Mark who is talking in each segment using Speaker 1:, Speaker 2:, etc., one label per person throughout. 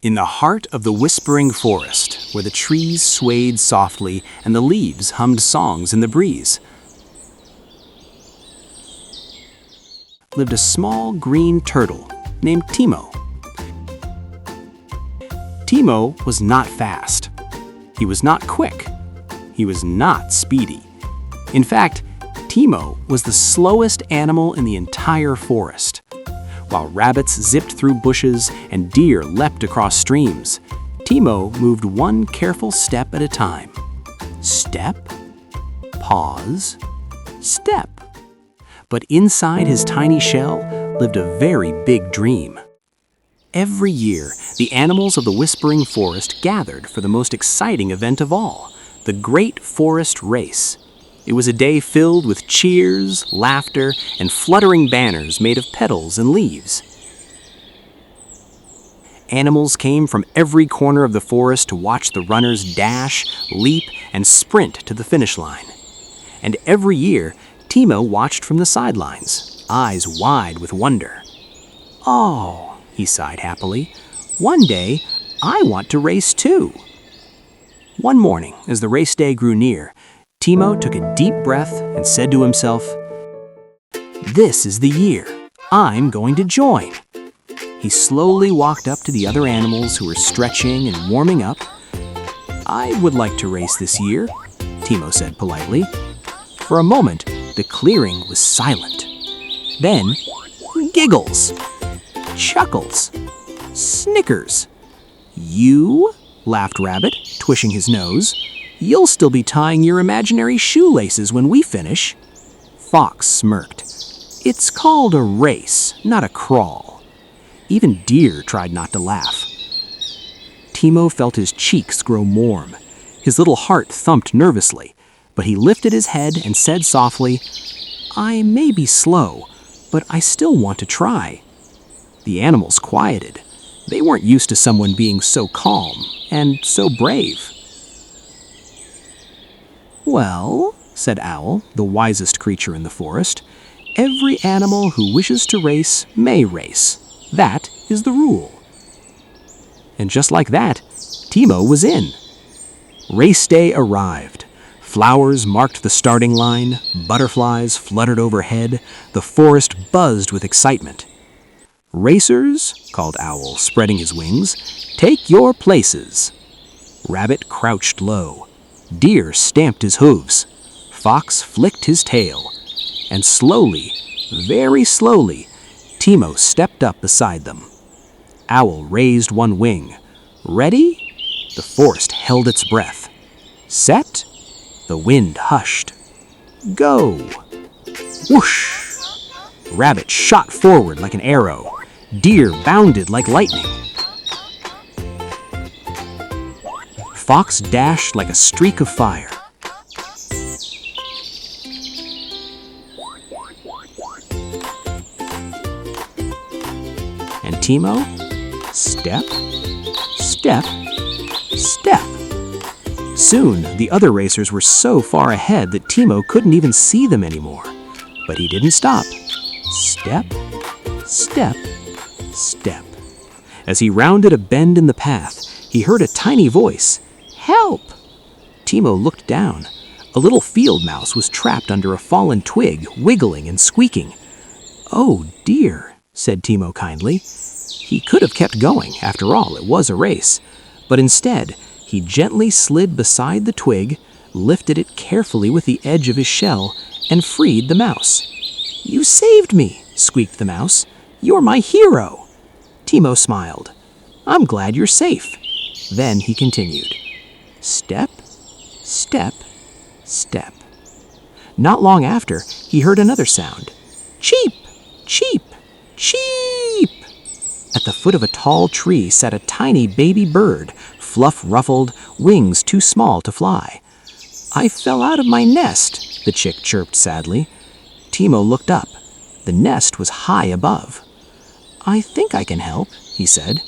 Speaker 1: In the heart of the whispering forest, where the trees swayed softly and the leaves hummed songs in the breeze, lived a small green turtle named Timo. Timo was not fast. He was not quick. He was not speedy. In fact, Timo was the slowest animal in the entire forest. While rabbits zipped through bushes and deer leapt across streams, Timo moved one careful step at a time. Step, pause, step. But inside his tiny shell lived a very big dream. Every year, the animals of the Whispering Forest gathered for the most exciting event of all, the Great Forest Race. It was a day filled with cheers, laughter, and fluttering banners made of petals and leaves. Animals came from every corner of the forest to watch the runners dash, leap, and sprint to the finish line. And every year, Timo watched from the sidelines, eyes wide with wonder. "Oh," he sighed happily, "one day I want to race too." One morning, as the race day grew near, Timo took a deep breath and said to himself, "This is the year. I'm going to join." He slowly walked up to the other animals who were stretching and warming up. "I would like to race this year," Timo said politely. For a moment, the clearing was silent. Then, giggles, chuckles, snickers. "You?" laughed Rabbit, twishing his nose. "You'll still be tying your imaginary shoelaces when we finish." Fox smirked. "It's called a race, not a crawl." Even Deer tried not to laugh. Timo felt his cheeks grow warm. His little heart thumped nervously, but he lifted his head and said softly, "I may be slow, but I still want to try." The animals quieted. They weren't used to someone being so calm and so brave. "Well," said Owl, the wisest creature in the forest, "every animal who wishes to race may race. That is the rule." And just like that, Timo was in. Race day arrived. Flowers marked the starting line, butterflies fluttered overhead, the forest buzzed with excitement. "Racers," called Owl, spreading his wings, "take your places." Rabbit crouched low. Deer stamped his hooves. Fox flicked his tail. And slowly, very slowly, Timo stepped up beside them. Owl raised one wing. "Ready?" The forest held its breath. "Set?" The wind hushed. "Go!" Whoosh! Rabbit shot forward like an arrow. Deer bounded like lightning. Fox dashed like a streak of fire. And Timo, step, step, step. Soon, the other racers were so far ahead that Timo couldn't even see them anymore. But he didn't stop. Step, step, step. As he rounded a bend in the path, he heard a tiny voice. "Help!" Timo looked down. A little field mouse was trapped under a fallen twig, wiggling and squeaking. "Oh dear," said Timo kindly. He could have kept going, after all, it was a race. But instead, he gently slid beside the twig, lifted it carefully with the edge of his shell, and freed the mouse. "You saved me," squeaked the mouse. "You're my hero." Timo smiled. "I'm glad you're safe." Then he continued. Step, step, step. Not long after, he heard another sound. Cheep, cheep, cheep. At the foot of a tall tree sat a tiny baby bird, fluff-ruffled, wings too small to fly. "I fell out of my nest," the chick chirped sadly. Timo looked up. The nest was high above. "I think I can help," he said.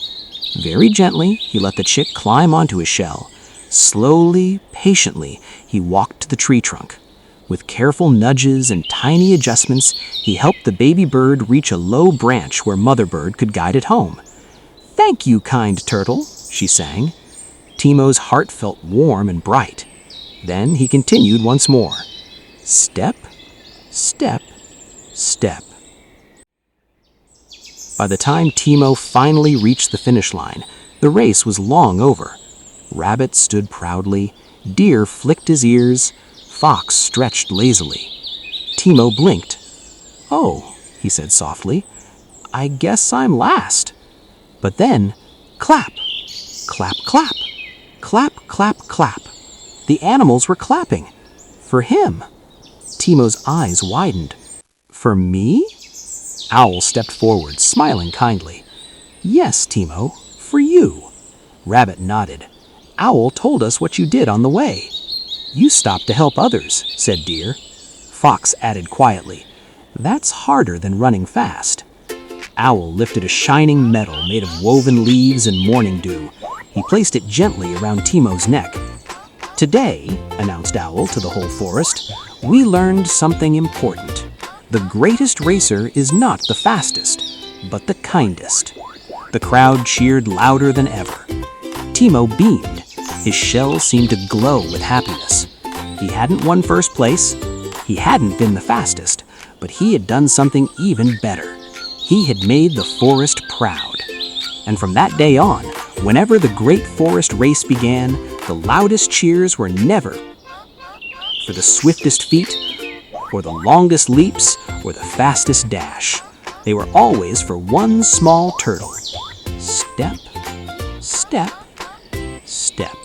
Speaker 1: Very gently, he let the chick climb onto his shell. Slowly, patiently, he walked to the tree trunk. With careful nudges and tiny adjustments, he helped the baby bird reach a low branch where Mother Bird could guide it home. "Thank you, kind turtle," she sang. Timo's heart felt warm and bright. Then he continued once more. Step, step, step. By the time Timo finally reached the finish line, the race was long over. Rabbit stood proudly, Deer flicked his ears, Fox stretched lazily. Timo blinked. "Oh," he said softly, "I guess I'm last." But then, clap, clap, clap, clap, clap, clap. The animals were clapping. For him. Timo's eyes widened. "For me?" Owl stepped forward, smiling kindly. "Yes, Timo, for you." Rabbit nodded. "Owl told us what you did on the way." "You stopped to help others," said Deer. Fox added quietly, "That's harder than running fast." Owl lifted a shining medal made of woven leaves and morning dew. He placed it gently around Timo's neck. "Today," announced Owl to the whole forest, "we learned something important. The greatest racer is not the fastest, but the kindest." The crowd cheered louder than ever. Timo beamed. His shell seemed to glow with happiness. He hadn't won first place. He hadn't been the fastest, but he had done something even better. He had made the forest proud. And from that day on, whenever the great forest race began, the loudest cheers were never for the swiftest feet, or the longest leaps, or the fastest dash. They were always for one small turtle. Step, step, step.